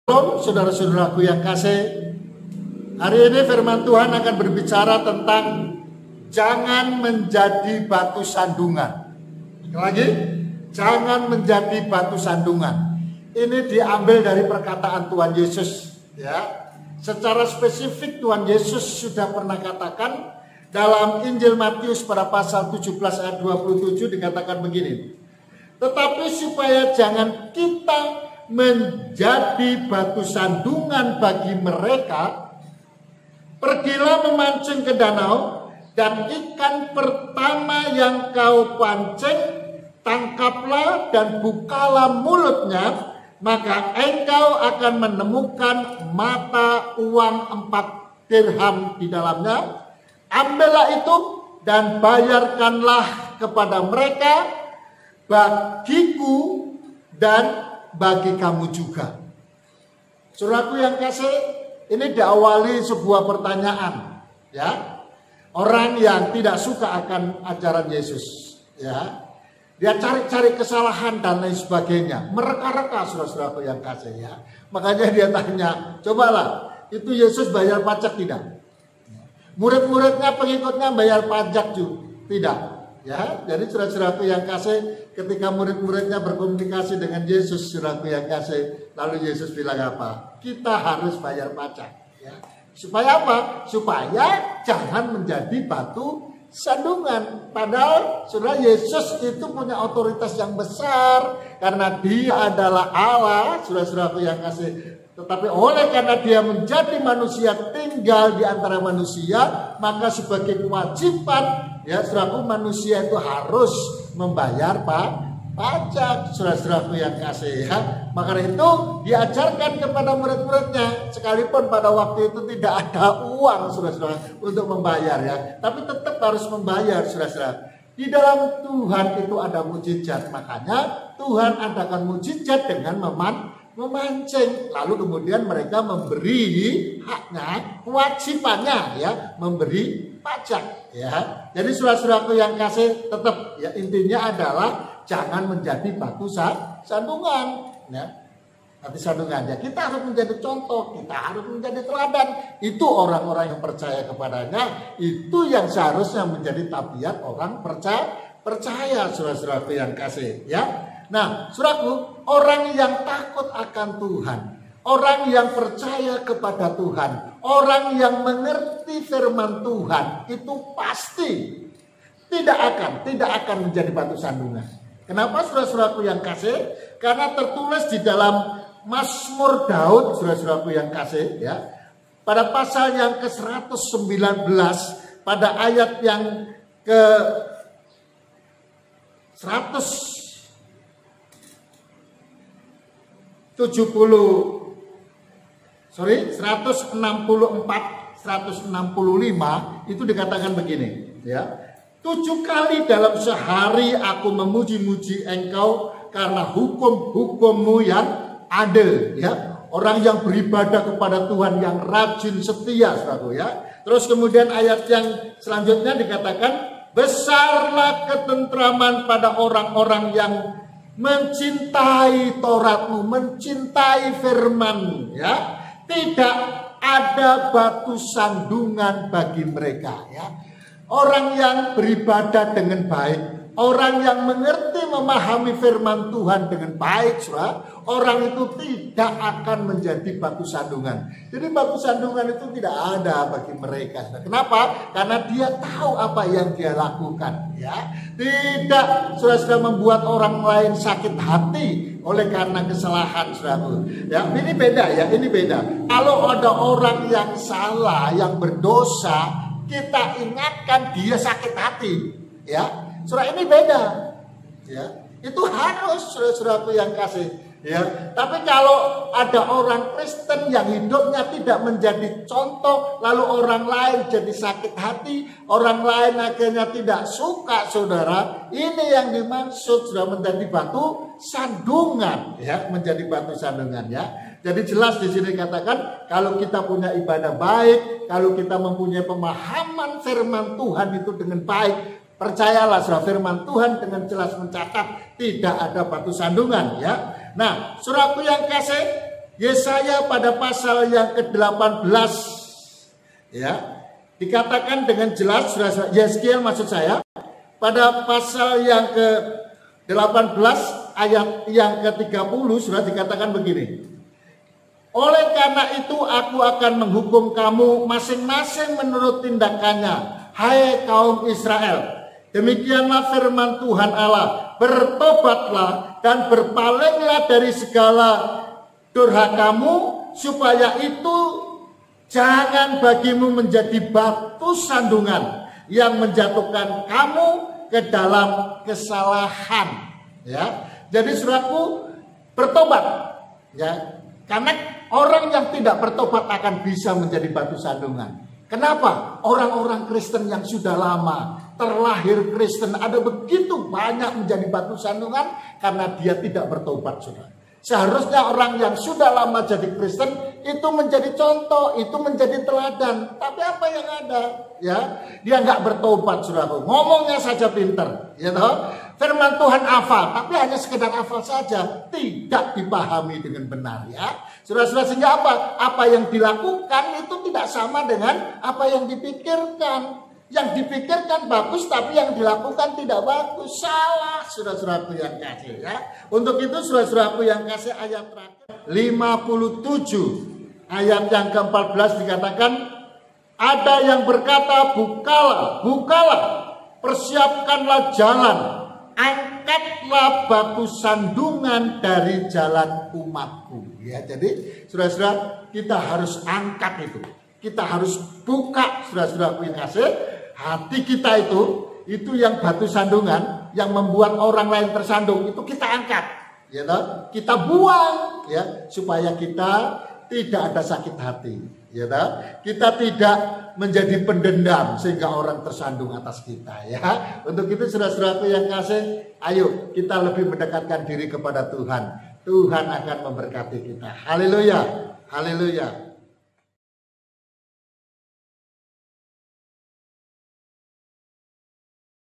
Shalom saudara-saudaraku yang kasih. Hari ini firman Tuhan akan berbicara tentang jangan menjadi batu sandungan. Sekali lagi, jangan menjadi batu sandungan. Ini diambil dari perkataan Tuhan Yesus, ya. Secara spesifik Tuhan Yesus sudah pernah katakan dalam Injil Matius pada pasal 17 ayat 27 dikatakan begini. Tetapi supaya jangan kita menjadi batu sandungan bagi mereka, pergilah memancing ke danau, dan ikan pertama yang kau pancing, tangkaplah dan bukalah mulutnya, maka engkau akan menemukan mata uang 4 dirham di dalamnya. Ambillah itu dan bayarkanlah kepada mereka, bagiku dan bagi kamu juga. Saudaraku yang kasih, ini diawali sebuah pertanyaan, ya. Orang yang tidak suka akan ajaran Yesus, ya. Dia cari-cari kesalahan dan lain sebagainya, mereka-reka saudara-saudaraku yang kasih, ya. Makanya dia tanya, cobalah, itu Yesus bayar pajak tidak? Murid-muridnya, pengikutnya bayar pajak juga tidak? Ya, jadi saudara-saudaraku yang kasih, ketika murid-muridnya berkomunikasi dengan Yesus, saudaraku yang kasih, lalu Yesus bilang apa? Kita harus bayar pajak, ya. Supaya apa? Supaya jangan menjadi batu sandungan. Padahal saudara, Yesus itu punya otoritas yang besar karena dia adalah Allah, saudara-saudaraku yang kasih. Tetapi oleh karena dia menjadi manusia, tinggal di antara manusia, maka sebagai kewajiban, ya saudaraku, manusia itu harus membayar pajak, saudara-saudaraku yang kasih, ya. Maka itu diajarkan kepada murid-muridnya, sekalipun pada waktu itu tidak ada uang, saudara-saudara, untuk membayar, ya. Tapi tetap harus membayar, saudara-saudara. Di dalam Tuhan itu ada mujizat, makanya Tuhan adakan mujizat dengan memancing, lalu kemudian mereka memberi haknya, kewajibannya, ya, memberi pajak, ya. Jadi saudara-saudaraku yang kasih, tetap, ya, intinya adalah jangan menjadi batu sandungan, ya. Batu sandungan, ya. Kita harus menjadi contoh, kita harus menjadi teladan. Itu orang-orang yang percaya kepadanya, itu yang seharusnya menjadi tabiat orang percaya, saudara-saudaraku yang kasih, ya. Nah, saudaraku, orang yang takut akan Tuhan, orang yang percaya kepada Tuhan, orang yang mengerti firman Tuhan, itu pasti tidak akan menjadi batu sandungan. Kenapa, saudara-saudaraku yang kasih? Karena tertulis di dalam Mazmur Daud, saudara-saudaraku yang kasih, ya, pada pasal yang ke-119, pada ayat yang ke 165 itu dikatakan begini, ya. 7 kali dalam sehari aku memuji-muji engkau karena hukum-hukummu yang adil, ya. Orang yang beribadah kepada Tuhan yang rajin setia, saudaraku, ya. Terus kemudian ayat yang selanjutnya dikatakan, besarlah ketentraman pada orang-orang yang mencintai Tauratmu, mencintai firman-Mu, ya. Tidak ada batu sandungan bagi mereka, ya. Orang yang beribadah dengan baik, orang yang mengerti, memahami firman Tuhan dengan baik, saudara, orang itu tidak akan menjadi batu sandungan. Jadi batu sandungan itu tidak ada bagi mereka. Kenapa? Karena dia tahu apa yang dia lakukan, ya. Tidak, saudara-saudara, membuat orang lain sakit hati oleh karena kesalahan, saudara. Ya, ini beda, ya, ini beda. Kalau ada orang yang salah, yang berdosa, kita ingatkan, dia sakit hati, ya. Saudara, ini beda, ya. Itu harus, saudara-saudaraku yang kasih, ya. Tapi kalau ada orang Kristen yang hidupnya tidak menjadi contoh, lalu orang lain jadi sakit hati, orang lain akhirnya tidak suka, saudara, ini yang dimaksud sudah menjadi batu sandungan, ya, menjadi batu sandungan, ya. Jadi jelas di sini katakan, kalau kita punya ibadah baik, kalau kita mempunyai pemahaman firman Tuhan itu dengan baik, percayalah, saudara, firman Tuhan dengan jelas mencatat tidak ada batu sandungan, ya. Nah, saudaraku yang kasih, Yesaya pada pasal yang ke-18 ya, dikatakan dengan jelas, Yeskiel maksud saya, pada pasal yang ke-18 ayat yang ke-30 sudah dikatakan begini. Oleh karena itu aku akan menghukum kamu masing-masing menurut tindakannya, hai kaum Israel. Demikianlah firman Tuhan Allah, bertobatlah dan berpalinglah dari segala durhakamu, supaya itu jangan bagimu menjadi batu sandungan yang menjatuhkan kamu ke dalam kesalahan. Ya, jadi saudaraku, bertobat. Ya, karena orang yang tidak bertobat akan bisa menjadi batu sandungan. Kenapa? Orang-orang Kristen yang sudah lama terlahir Kristen ada begitu banyak menjadi batu sandungan karena dia tidak bertobat, saudara. Seharusnya orang yang sudah lama jadi Kristen itu menjadi contoh, itu menjadi teladan. Tapi apa yang ada? Ya, dia nggak bertobat, saudara. Ngomongnya saja pinter, ya toh. Firman Tuhan hafal, tapi hanya sekedar hafal saja, tidak dipahami dengan benar, ya. Saudara-saudara, sehingga apa? Apa yang dilakukan itu tidak sama dengan apa yang dipikirkan. Yang dipikirkan bagus, tapi yang dilakukan tidak bagus. Salah, saudara-saudaraku yang kasih, ya. Untuk itu, saudara-saudaraku yang kasih, ayat terakhir 57 ayat yang ke-14 dikatakan, ada yang berkata, bukalah, bukalah, persiapkanlah jalan, angkatlah batu sandungan dari jalan umatku. Ya, jadi saudara-saudara, kita harus angkat itu. Kita harus buka, saudara-saudaraku yang kasih, hati kita itu yang batu sandungan yang membuat orang lain tersandung, itu kita angkat, ya toh? Kita buang, ya, supaya kita tidak ada sakit hati, ya toh? Kita tidak menjadi pendendam sehingga orang tersandung atas kita, ya. Untuk itu saudara-saudaraku yang kasih, ayo kita lebih mendekatkan diri kepada Tuhan. Tuhan akan memberkati kita. Haleluya, haleluya.